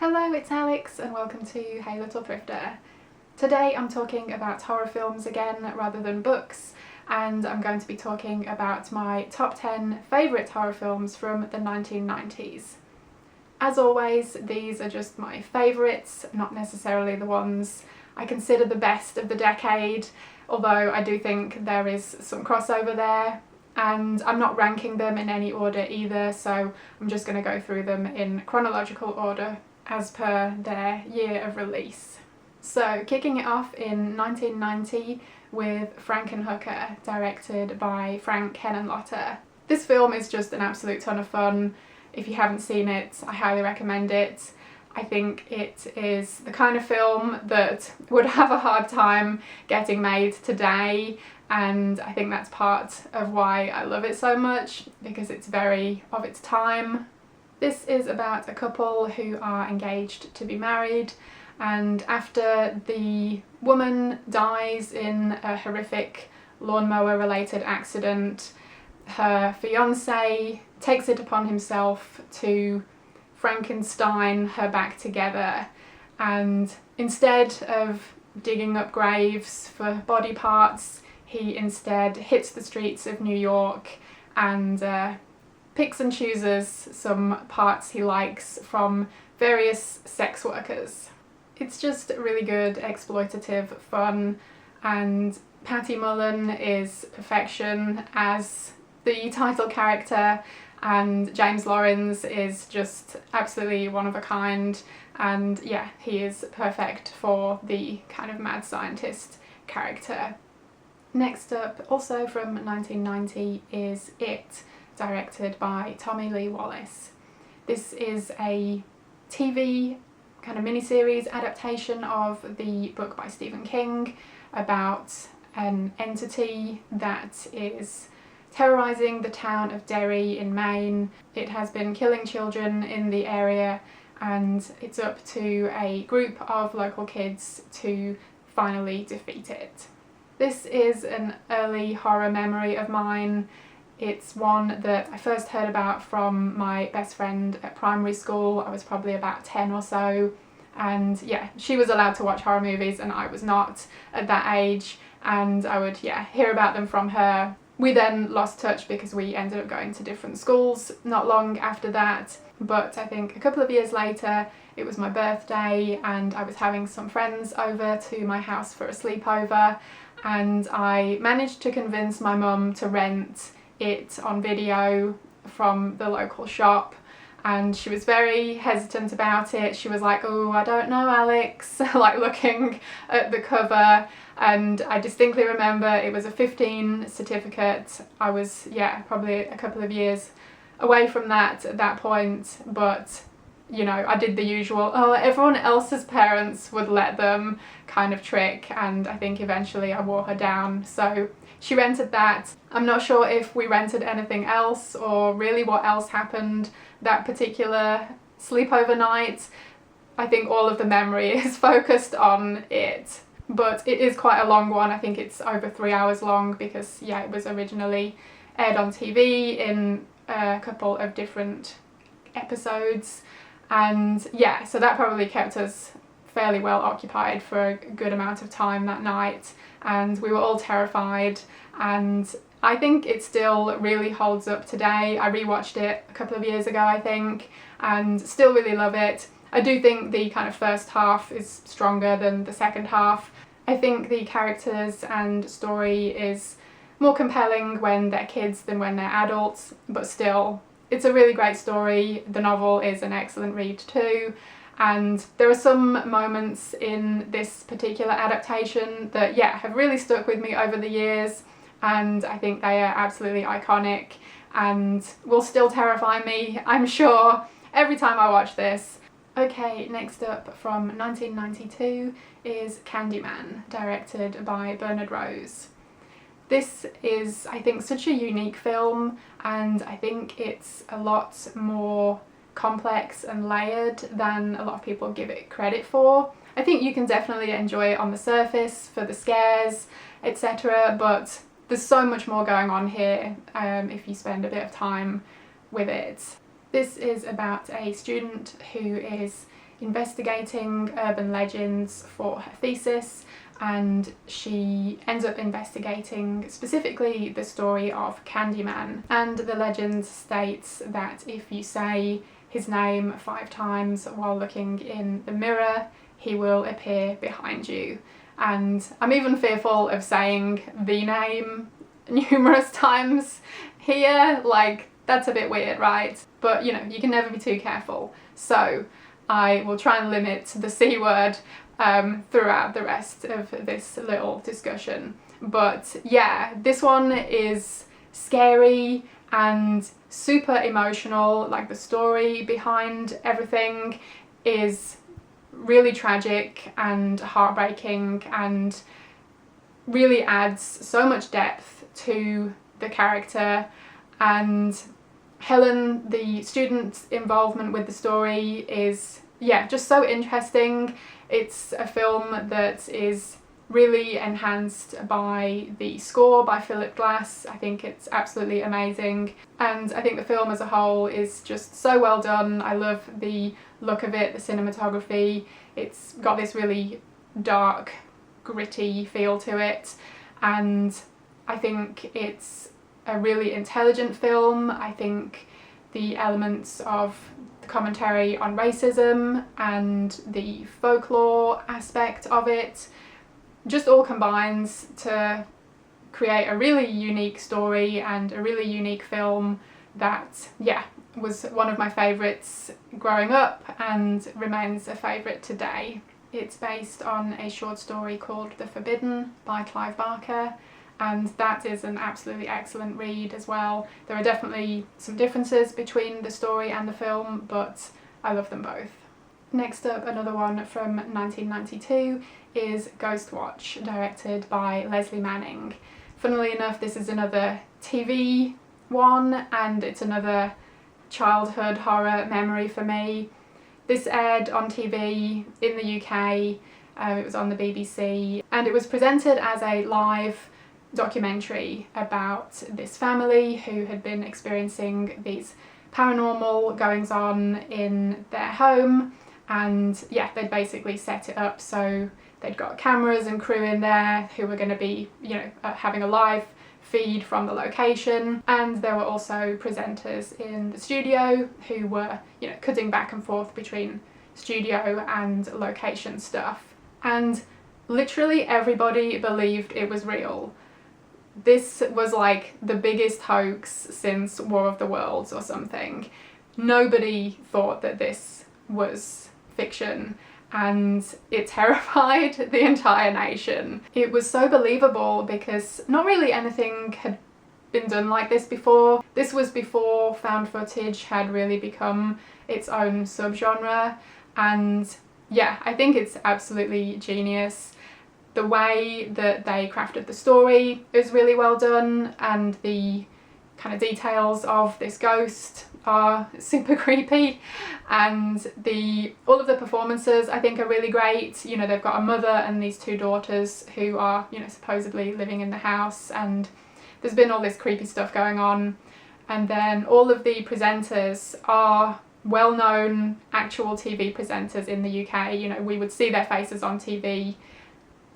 Hello, it's Alex and welcome to Hey Little Thrifter. Today I'm talking about horror films again rather than books, and I'm going to be talking about my top 10 favourite horror films from the 1990s. As always, these are just my favourites, not necessarily the ones I consider the best of the decade, although I do think there is some crossover there. And I'm not ranking them in any order either, so I'm just going to go through them in chronological order as per their year of release. So, kicking it off in 1990 with Frankenhooker, directed by Frank Henenlotter. This film is just an absolute ton of fun. If you haven't seen it, I highly recommend it. I think it is the kind of film that would have a hard time getting made today, and I think that's part of why I love it so much, because it's very of its time. This is about a couple who are engaged to be married, and after the woman dies in a horrific lawnmower related accident, her fiancé takes it upon himself to Frankenstein her back together, and instead of digging up graves for body parts, he instead hits the streets of New York and picks and chooses some parts he likes from various sex workers. It's just really good, exploitative fun, and Patty Mullen is perfection as the title character, and James Lawrence is just absolutely one of a kind, and yeah, he is perfect for the kind of mad scientist character. Next up, also from 1990, is It, directed by Tommy Lee Wallace. This is a TV kind of miniseries adaptation of the book by Stephen King about an entity that is terrorising the town of Derry in Maine. It has been killing children in the area, and it's up to a group of local kids to finally defeat it. This is an early horror memory of mine. It's one that I first heard about from my best friend at primary school. I was probably about 10 or so, and yeah, she was allowed to watch horror movies and I was not at that age, and I would hear about them from her. We then lost touch because we ended up going to different schools not long after that, but I think a couple of years later it was my birthday and I was having some friends over to my house for a sleepover, and I managed to convince my mum to rent it on video from the local shop, and she was very hesitant about it. She was like, "Oh, I don't know, Alex," like looking at the cover, and I distinctly remember it was a 15 certificate. I was, probably a couple of years away from that at that point, but you know, I did the usual, everyone else's parents would let them kind of trick, and I think eventually I wore her down. So she rented that. I'm not sure if we rented anything else or really what else happened that particular sleepover night. I think all of the memory is focused on it, but it is quite a long one. I think it's over 3 hours long because it was originally aired on TV in a couple of different episodes, and so that probably kept us fairly well occupied for a good amount of time that night, and we were all terrified, and I think it still really holds up today. I rewatched it a couple of years ago, I think, and still really love it. I do think the kind of first half is stronger than the second half. I think the characters and story is more compelling when they're kids than when they're adults, but still, it's a really great story. The novel is an excellent read too, and there are some moments in this particular adaptation that have really stuck with me over the years, and I think they are absolutely iconic and will still terrify me, I'm sure, every time I watch this. Okay, next up from 1992 is Candyman, directed by Bernard Rose. This is, I think, such a unique film, and I think it's a lot more complex and layered than a lot of people give it credit for. I think you can definitely enjoy it on the surface for the scares, etc., but there's so much more going on here if you spend a bit of time with it. This is about a student who is investigating urban legends for her thesis, and she ends up investigating specifically the story of Candyman. And the legend states that if you say his name 5 times while looking in the mirror, he will appear behind you. And I'm even fearful of saying the name numerous times here, like that's a bit weird, right? But you know, you can never be too careful. So I will try and limit the C word throughout the rest of this little discussion. But yeah, this one is scary and super emotional. Like, the story behind everything is really tragic and heartbreaking and really adds so much depth to the character. And Helen, the student's involvement with the story is, yeah, just so interesting. It's a film that is really enhanced by the score by Philip Glass. I think it's absolutely amazing, and I think the film as a whole is just so well done. I love the look of it, the cinematography. It's got this really dark, gritty feel to it, and I think it's a really intelligent film. I think the elements of the commentary on racism and the folklore aspect of it just all combines to create a really unique story and a really unique film that, yeah, was one of my favourites growing up and remains a favourite today. It's based on a short story called The Forbidden by Clive Barker, and that is an absolutely excellent read as well. There are definitely some differences between the story and the film, but I love them both. Next up, another one from 1992 is Ghostwatch, directed by Leslie Manning. Funnily enough, this is another TV one, and it's another childhood horror memory for me. This aired on TV in the UK, it was on the BBC, and it was presented as a live documentary about this family who had been experiencing these paranormal goings on in their home. And yeah, they'd basically set it up so they'd got cameras and crew in there who were going to be, you know, having a live feed from the location, and there were also presenters in the studio who were, you know, cutting back and forth between studio and location stuff. And literally everybody believed it was real. This was like the biggest hoax since War of the Worlds or something. Nobody thought that this was fiction, and it terrified the entire nation. It was so believable because not really anything had been done like this before. This was before found footage had really become its own subgenre, and yeah, I think it's absolutely genius. The way that they crafted the story is really well done, and the kind of details of this ghost are super creepy, and all of the performances I think are really great. You know, they've got a mother and these 2 daughters who are, you know, supposedly living in the house, and there's been all this creepy stuff going on, and then all of the presenters are well-known actual TV presenters in the UK. You know, we would see their faces on TV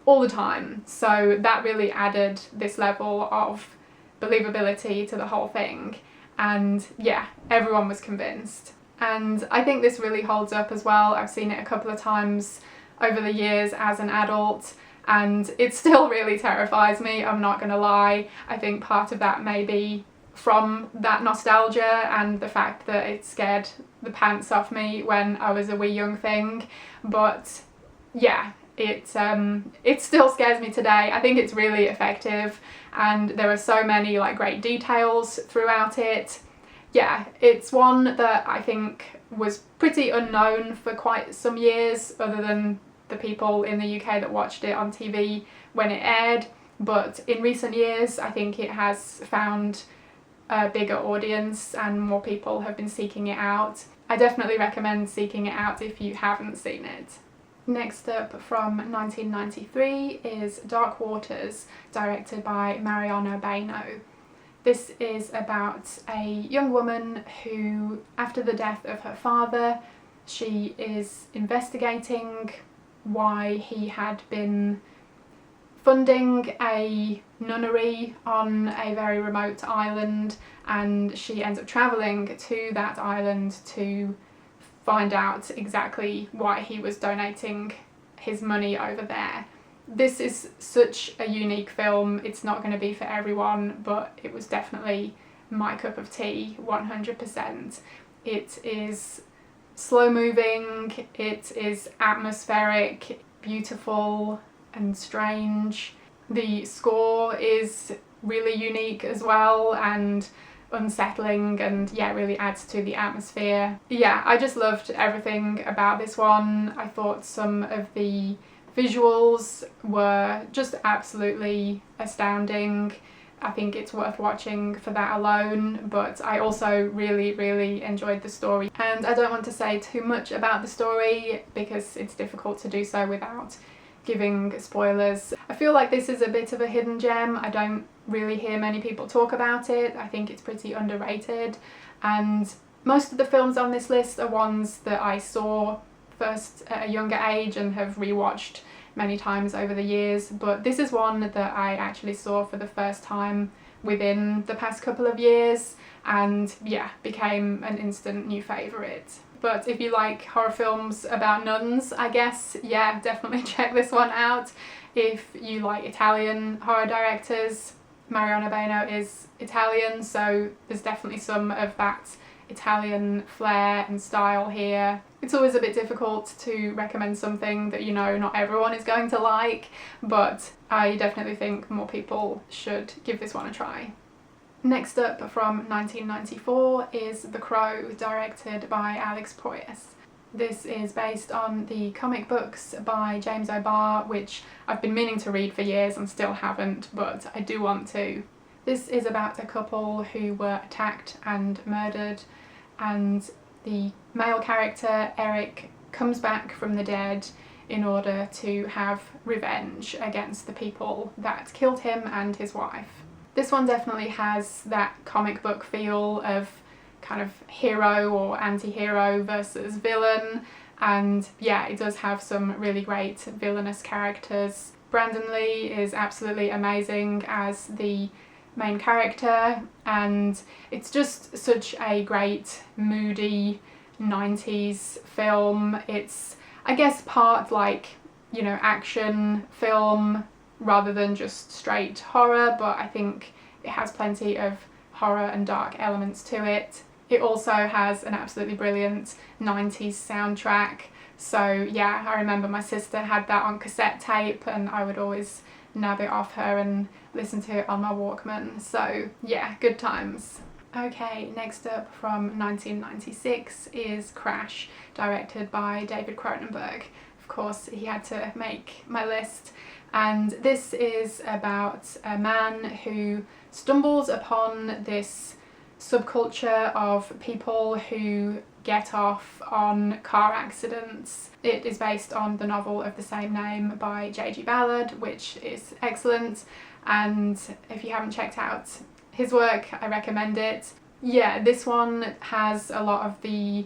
all the time, so that really added this level of believability to the whole thing. And yeah, everyone was convinced, and I think this really holds up as well. I've seen it a couple of times over the years as an adult, and it still really terrifies me, I'm not gonna lie. I think part of that may be from that nostalgia and the fact that it scared the pants off me when I was a wee young thing, but yeah, it still scares me today. I think it's really effective, and there are so many like great details throughout it. Yeah, it's one that I think was pretty unknown for quite some years, other than the people in the UK that watched it on TV when it aired, but in recent years I think it has found a bigger audience and more people have been seeking it out. I definitely recommend seeking it out if you haven't seen it. Next up, from 1993, is Dark Waters, directed by Mariana Baino. This is about a young woman who, after the death of her father, She is investigating why he had been funding a nunnery on a very remote island, and she ends up travelling to that island to find out exactly why he was donating his money over there. This is such a unique film. It's not going to be for everyone, but it was definitely my cup of tea, 100%. It is slow moving, it is atmospheric, beautiful and strange. The score is really unique as well and unsettling, and yeah, really adds to the atmosphere. Yeah, I just loved everything about this one. I thought some of the visuals were just absolutely astounding. I think it's worth watching for that alone, but I also really enjoyed the story. And I don't want to say too much about the story because it's difficult to do so without giving spoilers. I feel like this is a bit of a hidden gem. I don't really hear many people talk about it. I think it's pretty underrated, and most of the films on this list are ones that I saw first at a younger age and have rewatched many times over the years, but this is one that I actually saw for the first time within the past couple of years, and yeah, became an instant new favourite. But if you like horror films about nuns, I guess, yeah, definitely check this one out. If you like Italian horror directors, Mariano Beno is Italian, so there's definitely some of that Italian flair and style here. It's always a bit difficult to recommend something that, you know, not everyone is going to like, but I definitely think more people should give this one a try. Next up, from 1994, is The Crow, directed by Alex Proyas. This is based on the comic books by James O'Barr, which I've been meaning to read for years and still haven't, but I do want to. This is about a couple who were attacked and murdered, and the male character, Eric, comes back from the dead in order to have revenge against the people that killed him and his wife. This one definitely has that comic book feel of kind of hero or anti-hero versus villain, and yeah, it does have some really great villainous characters. Brandon Lee is absolutely amazing as the main character, and it's just such a great moody 90s film. It's, I guess, part like, you know, action film rather than just straight horror, but I think it has plenty of horror and dark elements to it. It also has an absolutely brilliant 90s soundtrack, so yeah, I remember my sister had that on cassette tape and I would always nab it off her and listen to it on my Walkman, so yeah, good times. Okay, next up, from 1996, is Crash, directed by David Cronenberg. Of course, he had to make my list, and this is about a man who stumbles upon this subculture of people who get off on car accidents. It is based on the novel of the same name by J.G. Ballard, which is excellent, and if you haven't checked out his work, I recommend it. Yeah, this one has a lot of the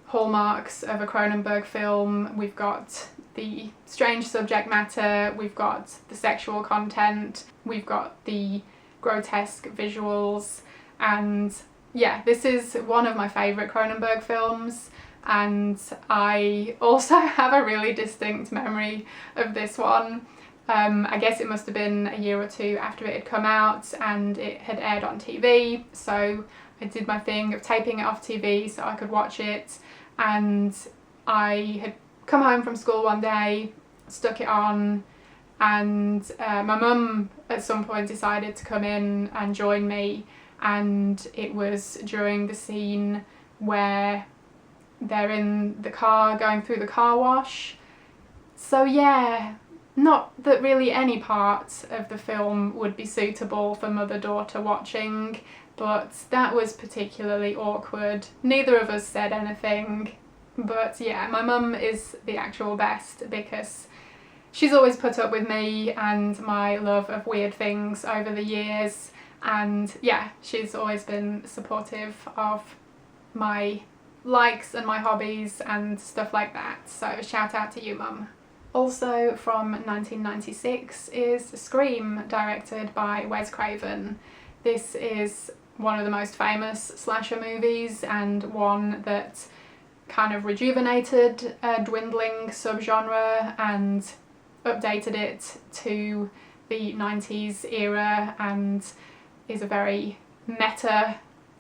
hallmarks of a Cronenberg film. We've got the strange subject matter, we've got the sexual content, we've got the grotesque visuals, and yeah, this is one of my favourite Cronenberg films, and I also have a really distinct memory of this one. I guess it must have been a year or two after it had come out and it had aired on TV, so I did my thing of taping it off TV so I could watch it, and I had come home from school one day, stuck it on, and my mum at some point decided to come in and join me, and it was during the scene where they're in the car going through the car wash. So yeah, not that really any part of the film would be suitable for mother-daughter watching, but that was particularly awkward. Neither of us said anything, but yeah, my mum is the actual best because she's always put up with me and my love of weird things over the years, and yeah, she's always been supportive of my likes and my hobbies and stuff like that. So shout out to you, Mum. Also from 1996 is Scream, directed by Wes Craven. This is one of the most famous slasher movies and one that kind of rejuvenated a dwindling subgenre and updated it to the 90s era, and is a very meta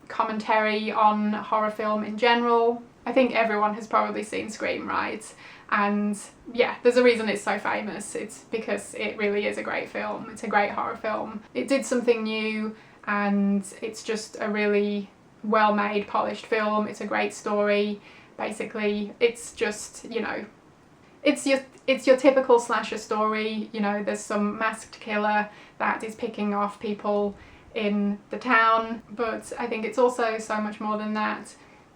commentary on horror film in general. I think everyone has probably seen Scream, right? And yeah, there's a reason it's so famous. It's because it really is a great film. It's a great horror film. It did something new, and it's just a really well-made, polished film. It's a great story. Basically, it's just, you know, it's your typical slasher story. You know, there's some masked killer that is picking off people in the town, but I think it's also so much more than that.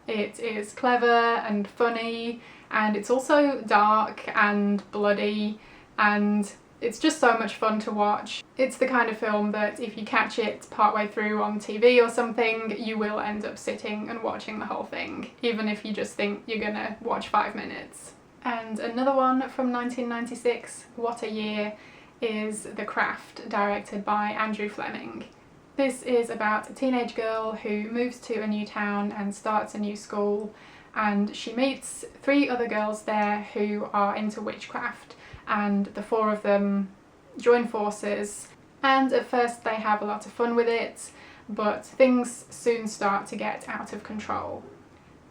It is clever and funny, and it's also dark and bloody, and it's just so much fun to watch. It's the kind of film that if you catch it partway through on TV or something, you will end up sitting and watching the whole thing, even if you just think you're gonna watch 5 minutes. And another one from 1996, what a year, is The Craft, directed by Andrew Fleming. This is about a teenage girl who moves to a new town and starts a new school, and she meets 3 other girls there who are into witchcraft, and the 4 of them join forces, and at first they have a lot of fun with it, but things soon start to get out of control.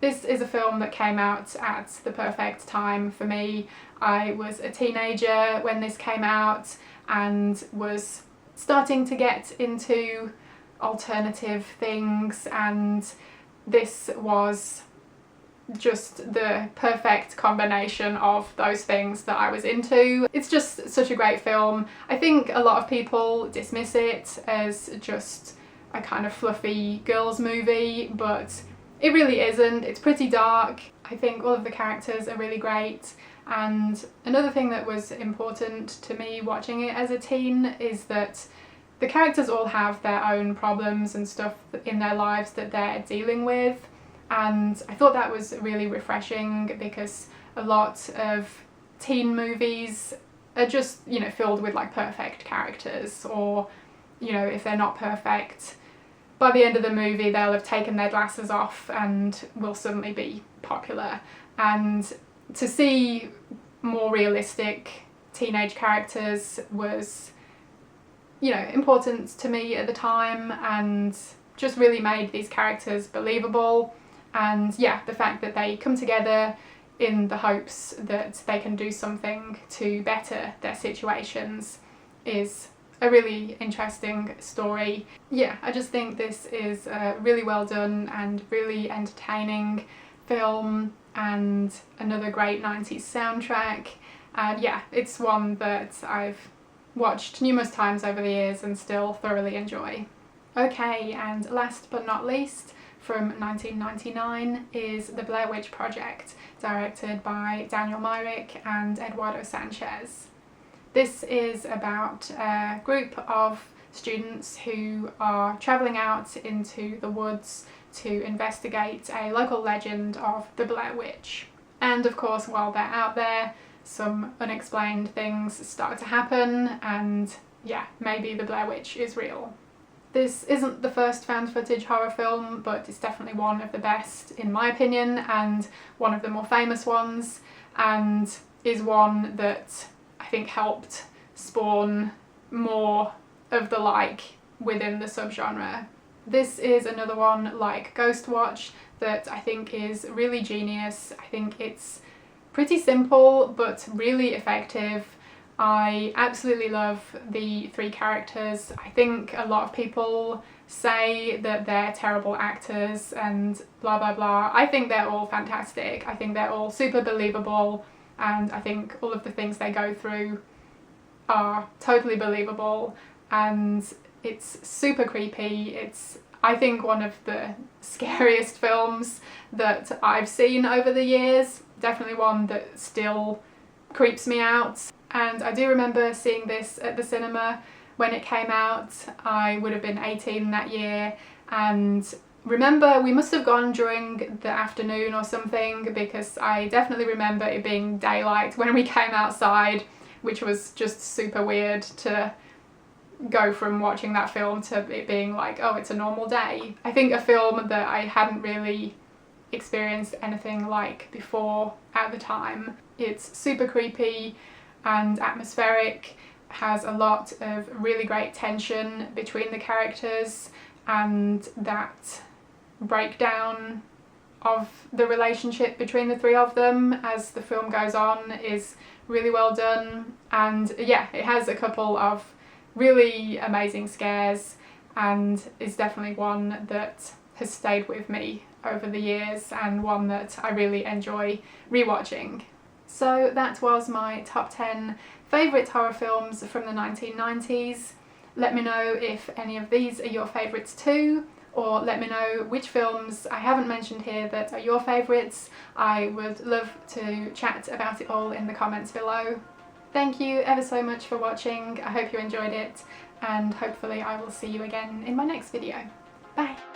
This is a film that came out at the perfect time for me. I was a teenager when this came out and was starting to get into alternative things, and this was just the perfect combination of those things that I was into. It's just such a great film. I think a lot of people dismiss it as just a kind of fluffy girls movie, but it really isn't. It's pretty dark. I think all of the characters are really great, and another thing that was important to me watching it as a teen is that the characters all have their own problems and stuff in their lives that they're dealing with, and I thought that was really refreshing, because a lot of teen movies are just, you know, filled with like perfect characters, or, you know, if they're not perfect, by the end of the movie they'll have taken their glasses off and will suddenly be popular. And to see more realistic teenage characters was, you know, important to me at the time, and just really made these characters believable. And yeah, the fact that they come together in the hopes that they can do something to better their situations is a really interesting story. Yeah, I just think this is a really well done and really entertaining film, and another great 90s soundtrack. And yeah, it's one that I've watched numerous times over the years and still thoroughly enjoy. Okay, and last but not least, from 1999 is The Blair Witch Project, directed by Daniel Myrick and Eduardo Sanchez. This is about a group of students who are travelling out into the woods to investigate a local legend of the Blair Witch. And of course, while they're out there, some unexplained things start to happen, and yeah, maybe the Blair Witch is real. This isn't the first found footage horror film, but it's definitely one of the best in my opinion, and one of the more famous ones, and is one that I think helped spawn more of the like within the subgenre. This is another one like Ghostwatch that I think is really genius. I think it's pretty simple but really effective. I absolutely love the 3 characters. I think a lot of people say that they're terrible actors and blah blah blah. I think they're all fantastic. I think they're all super believable, and I think all of the things they go through are totally believable, and it's super creepy. It's, I think, one of the scariest films that I've seen over the years. Definitely one that still creeps me out. And I do remember seeing this at the cinema when it came out. I would have been 18 that year, and remember we must have gone during the afternoon or something, because I definitely remember it being daylight when we came outside, which was just super weird to go from watching that film to it being like, oh, it's a normal day. I think a film that I hadn't really experienced anything like before at the time. It's super creepy and atmospheric, has a lot of really great tension between the characters, and that breakdown of the relationship between the three of them as the film goes on is really well done. And yeah, it has a couple of really amazing scares and is definitely one that has stayed with me over the years and one that I really enjoy rewatching. So that was my top 10 favourite horror films from the 1990s. Let me know if any of these are your favourites too, or let me know which films I haven't mentioned here that are your favourites. I would love to chat about it all in the comments below. Thank you ever so much for watching. I hope you enjoyed it, and hopefully I will see you again in my next video. Bye!